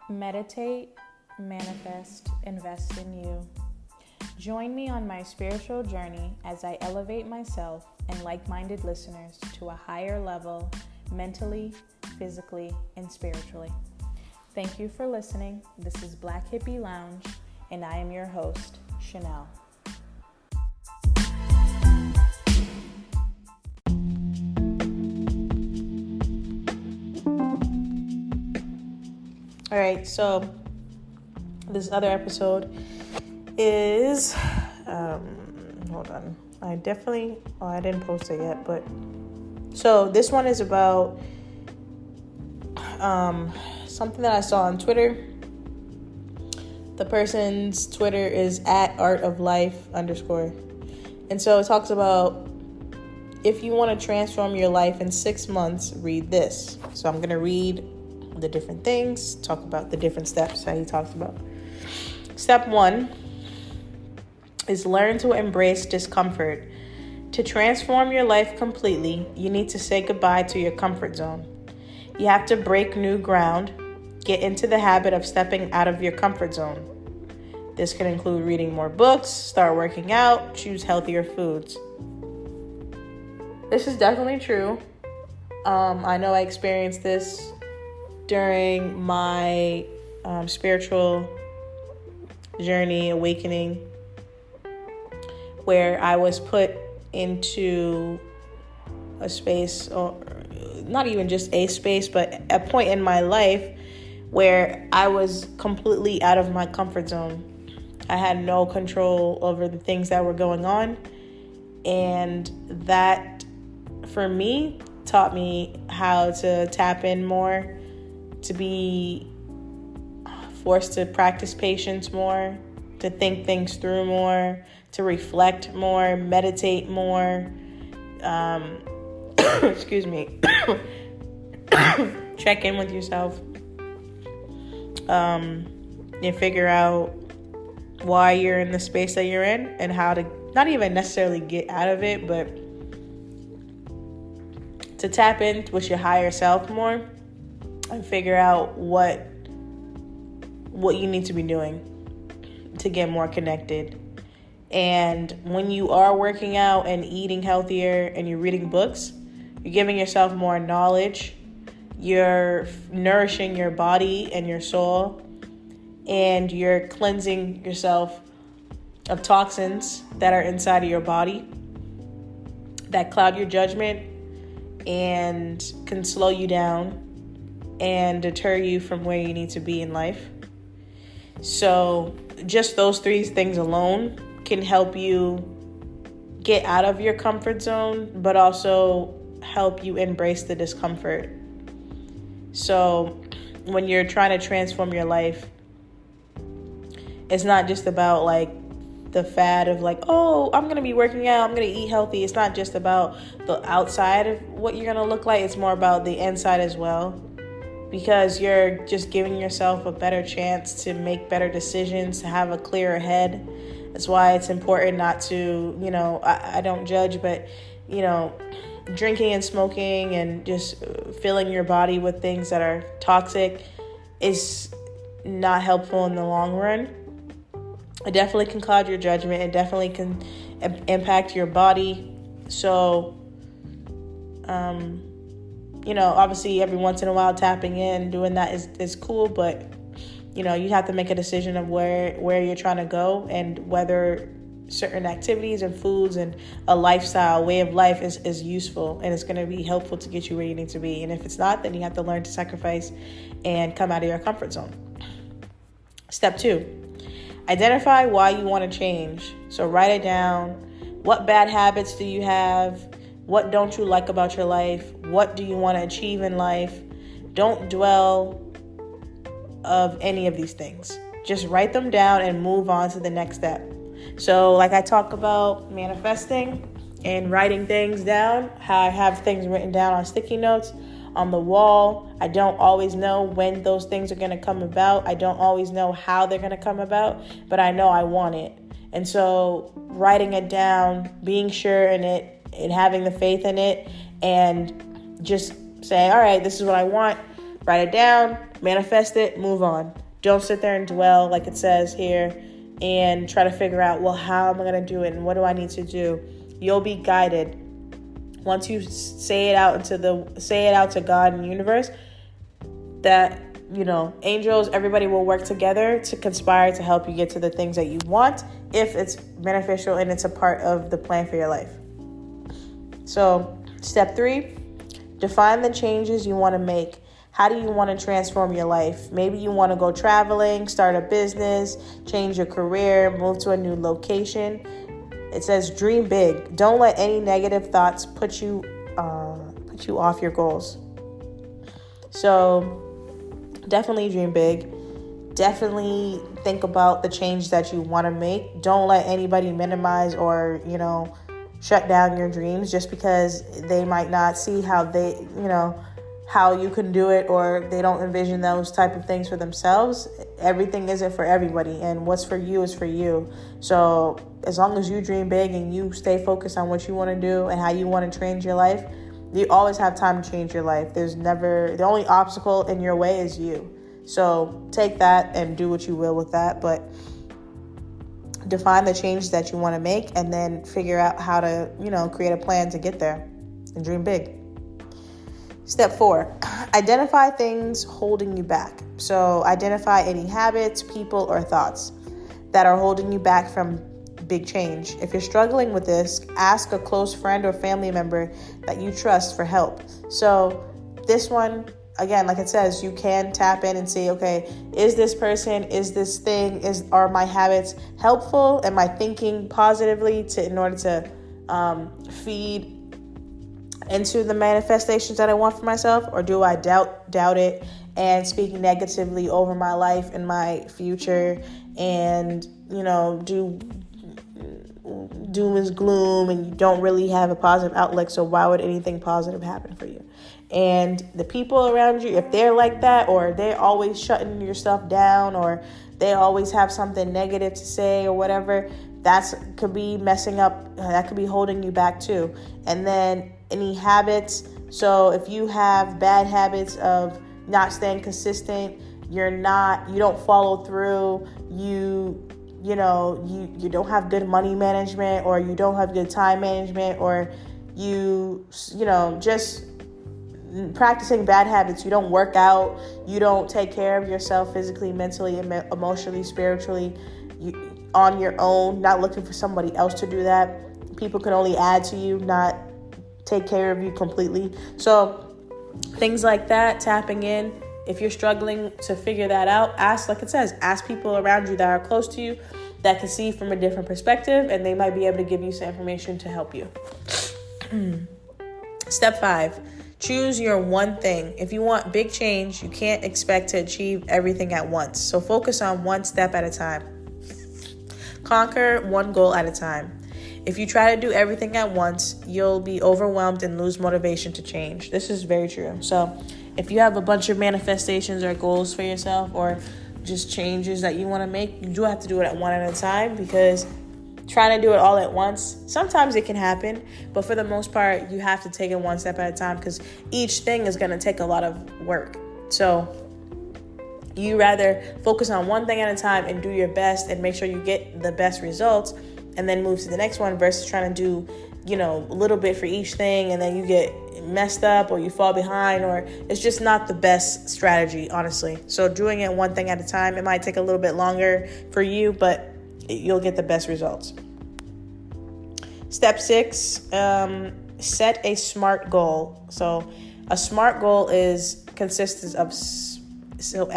Meditate, manifest, invest in you. Join me on my spiritual journey as I elevate myself and like-minded listeners to a higher level mentally, physically, and spiritually. Thank you for listening. This is Black Hippie Lounge, and I am your host, Chanel. All right, so this other episode is, hold on. I didn't post it yet, but so this one is about something that I saw on Twitter. The person's Twitter is @artoflife_. And so it talks about if you want to transform your life in 6 months, read this. So I'm going to read the different things, talk about the different steps that he talks about. Step 1 is learn to embrace discomfort. To transform your life completely, you need to say goodbye to your comfort zone. You have to break new ground, get into the habit of stepping out of your comfort zone. This can include reading more books, start working out, choose healthier foods. This is definitely true. I know I experienced this during my spiritual journey, awakening, where I was put into a space, or not even just a space, but a point in my life where I was completely out of my comfort zone. I had no control over the things that were going on, and that, for me, taught me how to tap in more, to be forced to practice patience more, to think things through more, to reflect more, meditate more, excuse me, check in with yourself, and figure out why you're in the space that you're in and how to not even necessarily get out of it, but to tap in with your higher self more and figure out what you need to be doing to get more connected. And when you are working out and eating healthier and you're reading books, you're giving yourself more knowledge, you're nourishing your body and your soul, and you're cleansing yourself of toxins that are inside of your body that cloud your judgment and can slow you down and deter you from where you need to be in life. So just those 3 things alone can help you get out of your comfort zone, but also help you embrace the discomfort. So when you're trying to transform your life, it's not just about like the fad of like, oh, I'm going to be working out, I'm going to eat healthy. It's not just about the outside of what you're going to look like. It's more about the inside as well, because you're just giving yourself a better chance to make better decisions, to have a clearer head. That's why it's important not to, I don't judge, but, drinking and smoking and just filling your body with things that are toxic is not helpful in the long run. It definitely can cloud your judgment. It definitely can impact your body. So, obviously every once in a while tapping in, doing that is cool, but, you have to make a decision of where you're trying to go and whether certain activities and foods and a lifestyle, way of life is useful and it's going to be helpful to get you where you need to be. And if it's not, then you have to learn to sacrifice and come out of your comfort zone. Step 2, identify why you want to change. So write it down. What bad habits do you have? What don't you like about your life? What do you want to achieve in life? Don't dwell of any of these things. Just write them down and move on to the next step. So like I talk about manifesting and writing things down, how I have things written down on sticky notes on the wall. I don't always know when those things are going to come about. I don't always know how they're going to come about, but I know I want it. And so writing it down, being sure in it, and having the faith in it, and just saying, all right, this is what I want. Write it down, manifest it, move on. Don't sit there and dwell, like it says here, and try to figure out, well, how am I going to do it and what do I need to do? You'll be guided. Once you say it out to God and the universe, that, angels, everybody will work together to conspire to help you get to the things that you want, if it's beneficial and it's a part of the plan for your life. So, step 3, define the changes you want to make. How do you want to transform your life? Maybe you want to go traveling, start a business, change your career, move to a new location. It says dream big. Don't let any negative thoughts put you off your goals. So definitely dream big. Definitely think about the change that you want to make. Don't let anybody minimize or, shut down your dreams just because they might not see how how you can do it, or they don't envision those type of things for themselves. Everything isn't for everybody, and what's for you is for you. So as long as you dream big and you stay focused on what you want to do and how you want to change your life, you always have time to change your life. The only obstacle in your way is you. So take that and do what you will with that, but define the changes that you want to make and then figure out how to, create a plan to get there and dream big. Step 4, identify things holding you back. So identify any habits, people, or thoughts that are holding you back from big change. If you're struggling with this, ask a close friend or family member that you trust for help. So this one, again, like it says, you can tap in and say, okay, is this person, is this thing, are my habits helpful? Am I thinking positively in order to feed into the manifestations that I want for myself, or do I doubt it and speak negatively over my life and my future, and do doom is gloom, and you don't really have a positive outlook, so why would anything positive happen for you? And the people around you, if they're like that, or they're always shutting yourself down, or they always have something negative to say or whatever, that could be messing up, that could be holding you back too. And then any habits. So if you have bad habits of not staying consistent, you don't follow through, you don't have good money management, or you don't have good time management, or just practicing bad habits. You don't work out, you don't take care of yourself physically, mentally, emotionally, spiritually, on your own, not looking for somebody else to do that. People can only add to you, not take care of you completely. So things like that, tapping in. If you're struggling to figure that out, ask people around you that are close to you that can see from a different perspective, and they might be able to give you some information to help you. Step 5, choose your one thing. If you want big change, you can't expect to achieve everything at once. So focus on one step at a time. Conquer one goal at a time. If you try to do everything at once, you'll be overwhelmed and lose motivation to change. This is very true. So if you have a bunch of manifestations or goals for yourself, or just changes that you want to make, you do have to do it one at a time, because trying to do it all at once, sometimes it can happen, but for the most part, you have to take it one step at a time, because each thing is going to take a lot of work. So you rather focus on one thing at a time and do your best and make sure you get the best results, and then move to the next one, versus trying to do, a little bit for each thing, and then you get messed up or you fall behind, or it's just not the best strategy, honestly. So doing it one thing at a time, it might take a little bit longer for you, but you'll get the best results. Step 6, set a SMART goal. So a SMART goal consists of SMART,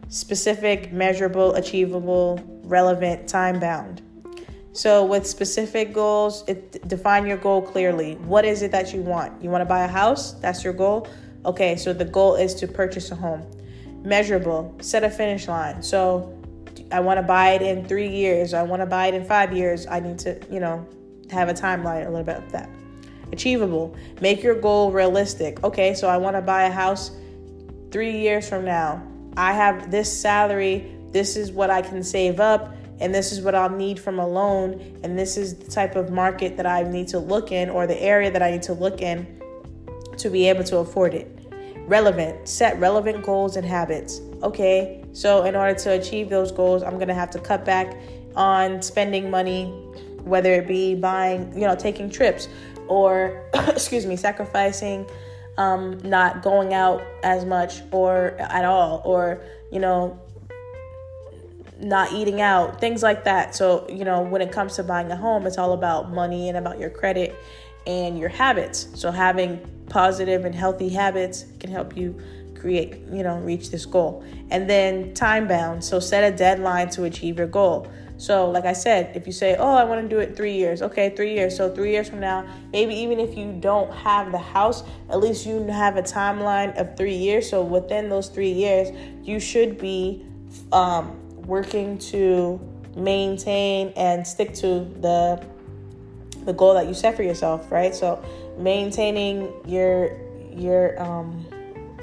specific, measurable, achievable, relevant, time-bound. So with specific goals, define your goal clearly. What is it that you want? You want to buy a house? That's your goal? Okay, so the goal is to purchase a home. Measurable, set a finish line. So I want to buy it in 3 years. I want to buy it in 5 years. I need to, have a timeline, a little bit of that. Achievable, make your goal realistic. Okay, so I want to buy a house 3 years from now. I have this salary. This is what I can save up. And this is what I'll need from a loan. And this is the type of market that I need to look in, or the area that I need to look in to be able to afford it. Set relevant goals and habits. Okay, so in order to achieve those goals, I'm going to have to cut back on spending money, whether it be buying, taking trips, or, sacrificing, not going out as much or at all, or, not eating out, things like that. So, when it comes to buying a home, it's all about money and about your credit and your habits. So having positive and healthy habits can help you create, reach this goal. And then time bound. So set a deadline to achieve your goal. So like I said, if you say, I want to do it 3 years. Okay, 3 years. So 3 years from now, maybe even if you don't have the house, at least you have a timeline of 3 years. So within those 3 years, you should be working to maintain and stick to the goal that you set for yourself, right? So maintaining your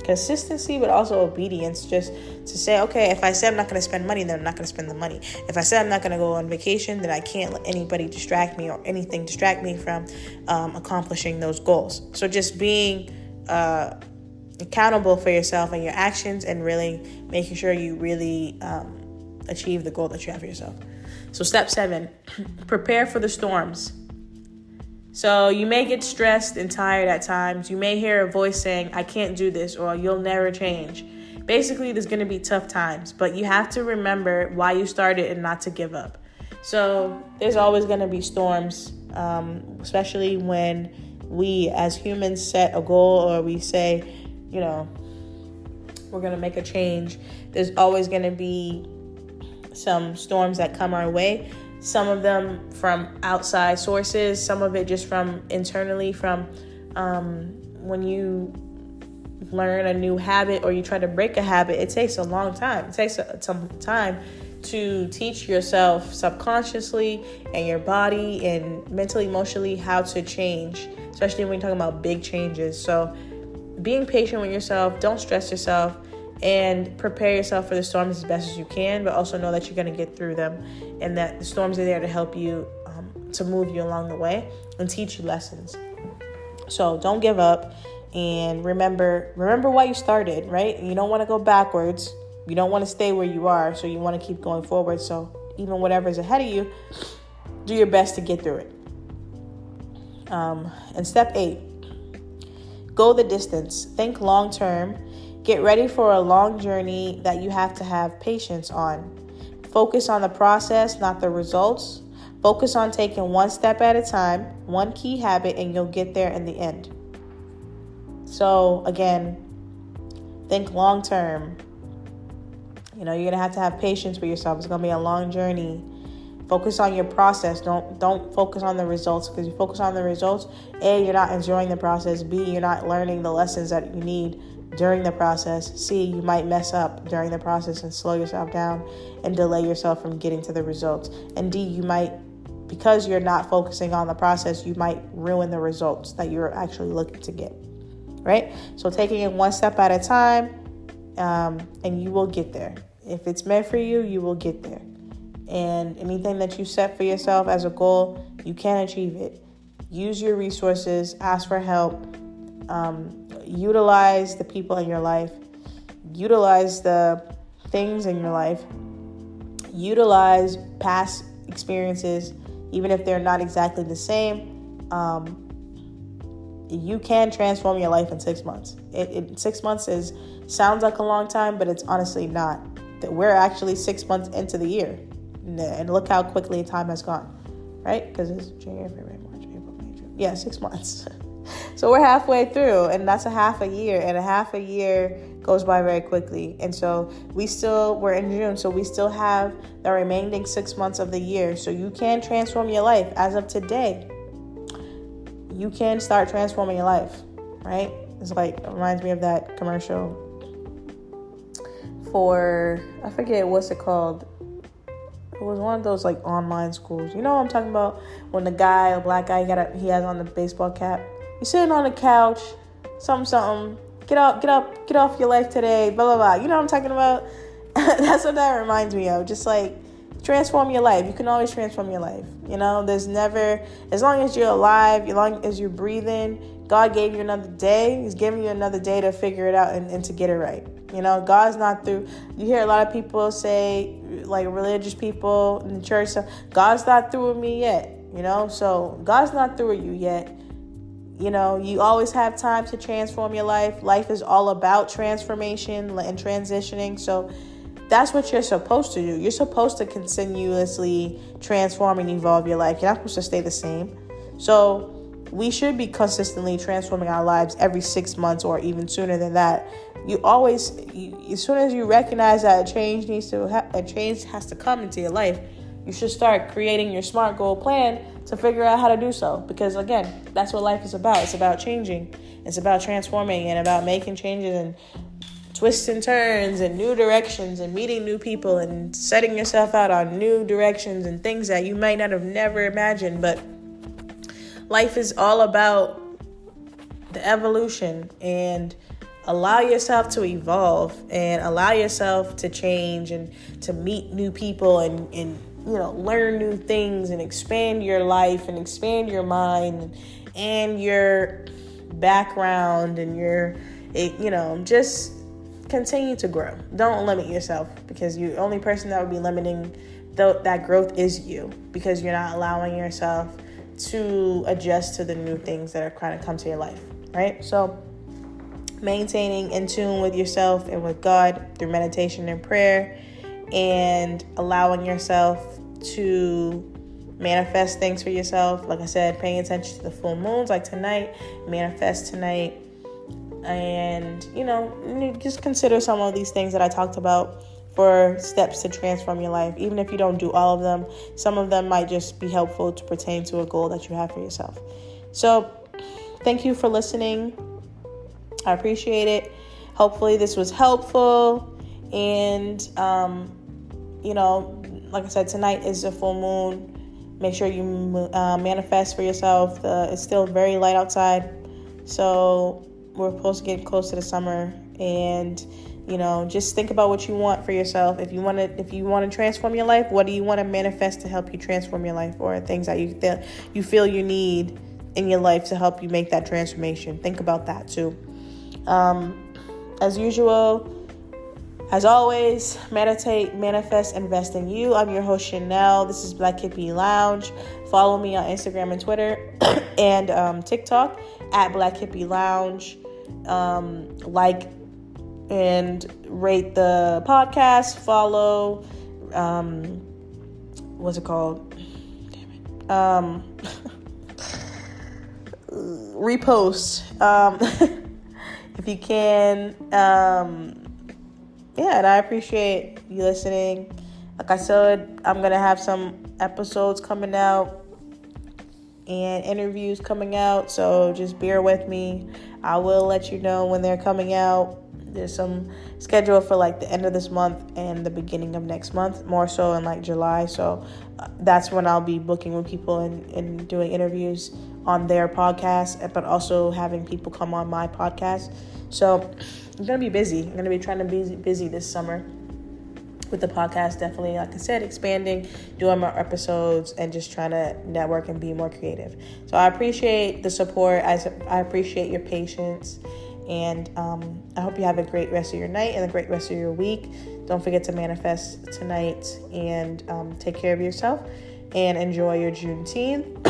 consistency, but also obedience, just to say, okay, if I said I'm not going to spend money, then I'm not going to spend the money. If I said I'm not going to go on vacation, then I can't let anybody distract me or anything distract me from accomplishing those goals. So just being accountable for yourself and your actions, and really making sure you really achieve the goal that you have for yourself. So step 7, prepare for the storms. So you may get stressed and tired at times. You may hear a voice saying, I can't do this, or you'll never change. Basically, there's going to be tough times, but you have to remember why you started and not to give up. So there's always going to be storms, especially when we as humans set a goal, or we say, we're going to make a change. There's always going to be some storms that come our way. Some of them from outside sources, some of it just from internally, from when you learn a new habit or you try to break a habit, it takes a long time. It takes some time to teach yourself subconsciously and your body and mentally, emotionally how to change, especially when you're talking about big changes. So being patient with yourself, don't stress yourself, and prepare yourself for the storms as best as you can, but also know that you're going to get through them, and that the storms are there to help you, to move you along the way and teach you lessons. So don't give up, and remember why you started, right? You don't want to go backwards. You don't want to stay where you are, so you want to keep going forward. So even whatever's ahead of you, do your best to get through it. And step 8, go the distance. Think long term. Get ready for a long journey that you have to have patience on. Focus on the process, not the results. Focus on taking one step at a time, one key habit, and you'll get there in the end. So again, think long term. You're going to have patience with yourself. It's going to be a long journey. Focus on your process. Don't focus on the results, because you focus on the results, A, you're not enjoying the process. B, you're not learning the lessons that you need during the process. C, you might mess up during the process and slow yourself down and delay yourself from getting to the results. And D, you might, because you're not focusing on the process, you might ruin the results that you're actually looking to get, right? So taking it one step at a time, and you will get there. If it's meant for you, you will get there. And anything that you set for yourself as a goal, you can achieve it. Use your resources, ask for help, utilize the people in your life, utilize the things in your life, utilize past experiences, even if they're not exactly the same. You can transform your life in 6 months. 6 months sounds like a long time, but it's honestly not. That we're actually 6 months into the year, and look how quickly time has gone, right? Because it's January, February, March, April, May, June. Yeah, 6 months. So we're halfway through, and that's a half a year, and a half a year goes by very quickly. And so we're in June, so we still have the remaining 6 months of the year. So you can transform your life as of today. You can start transforming your life, right? It reminds me of that commercial for, I forget what's it called. It was one of those online schools. You know what I'm talking about? When the guy, a black guy, he has on the baseball cap. You're sitting on the couch, something. Get off your life today, blah, blah, blah. You know what I'm talking about? That's what that reminds me of. Just transform your life. You can always transform your life. There's never, as long as you're alive, as long as you're breathing, God gave you another day. He's giving you another day to figure it out and to get it right. God's not through. You hear a lot of people say, like religious people in the church, so God's not through with me yet. So God's not through with you yet. You always have time to transform your life. Life is all about transformation and transitioning. So that's what you're supposed to do. You're supposed to continuously transform and evolve your life. You're not supposed to stay the same. So we should be consistently transforming our lives every 6 months or even sooner than that. As soon as you recognize that a change has to come into your life, you should start creating your SMART goal plan to figure out how to do so. Because again, that's what life is about. It's about changing. It's about transforming and about making changes and twists and turns and new directions and meeting new people and setting yourself out on new directions and things that you might not have never imagined. But life is all about the evolution, and allow yourself to evolve and allow yourself to change and to meet new people and learn new things and expand your life and expand your mind and your background and just continue to grow. Don't limit yourself, because the only person that would be limiting that growth is you, because you're not allowing yourself to adjust to the new things that are trying to come to your life, right? So maintaining in tune with yourself and with God through meditation and prayer, and allowing yourself to manifest things for yourself. Like I said, paying attention to the full moons, like tonight, manifest tonight. And, just consider some of these things that I talked about for steps to transform your life. Even if you don't do all of them, some of them might just be helpful to pertain to a goal that you have for yourself. So thank you for listening. I appreciate it. Hopefully this was helpful. And, like I said, tonight is a full moon. Make sure you manifest for yourself. It's still very light outside. So we're supposed to get close to the summer. And, just think about what you want for yourself. If you want to transform your life, what do you want to manifest to help you transform your life? Or things that you feel you need in your life to help you make that transformation. Think about that too. As usual, as always, meditate, manifest, invest in you. I'm your host, Chanel. This is Black Hippie Lounge. Follow me on Instagram and Twitter and TikTok at Black Hippie Lounge. Like and rate the podcast. Follow. What's it called? Damn it. Repost. If you can. And I appreciate you listening. Like I said, I'm going to have some episodes coming out and interviews coming out. So just bear with me. I will let you know when they're coming out. There's some schedule for like the end of this month and the beginning of next month, more so in like July. So that's when I'll be booking with people and doing interviews on their podcast, but also having people come on my podcast. So I'm going to be busy. I'm going to be trying to be busy this summer with the podcast. Definitely, like I said, expanding, doing more episodes, and just trying to network and be more creative. So I appreciate the support. I appreciate your patience. And I hope you have a great rest of your night and a great rest of your week. Don't forget to manifest tonight and take care of yourself and enjoy your Juneteenth.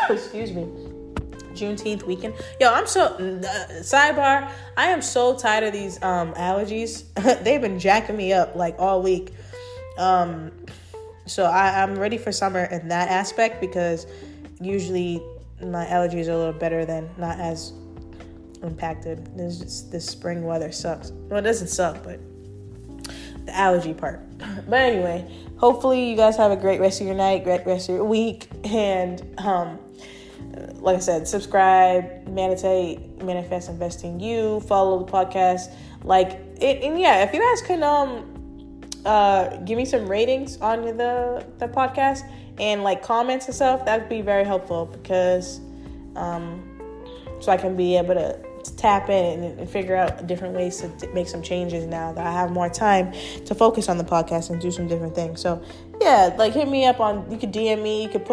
Excuse me. Juneteenth weekend. Yo, sidebar, I am so tired of these allergies. They've been jacking me up like all week. So I'm ready for summer in that aspect, because usually my allergies are a little better than not as impacted. This spring weather sucks. Well, it doesn't suck, but the allergy part. But anyway, hopefully you guys have a great rest of your night, great rest of your week, and like I said, subscribe, meditate, manifest, invest in you. Follow the podcast, like it, and yeah, if you guys can give me some ratings on the podcast and like comments and stuff, that'd be very helpful, because so I can be able to tap in and figure out different ways to make some changes now that I have more time to focus on the podcast and do some different things. So yeah, like hit me up you could DM me, you could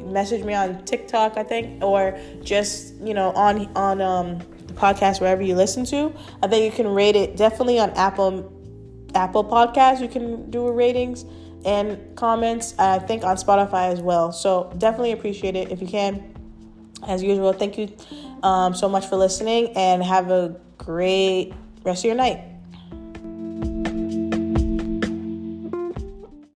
message me on TikTok, I think, or just, on the podcast wherever you listen to. I think you can rate it definitely on Apple Podcasts. You can do ratings and comments. I think on Spotify as well. So definitely appreciate it if you can. As usual, thank you so much for listening, and have a great rest of your night.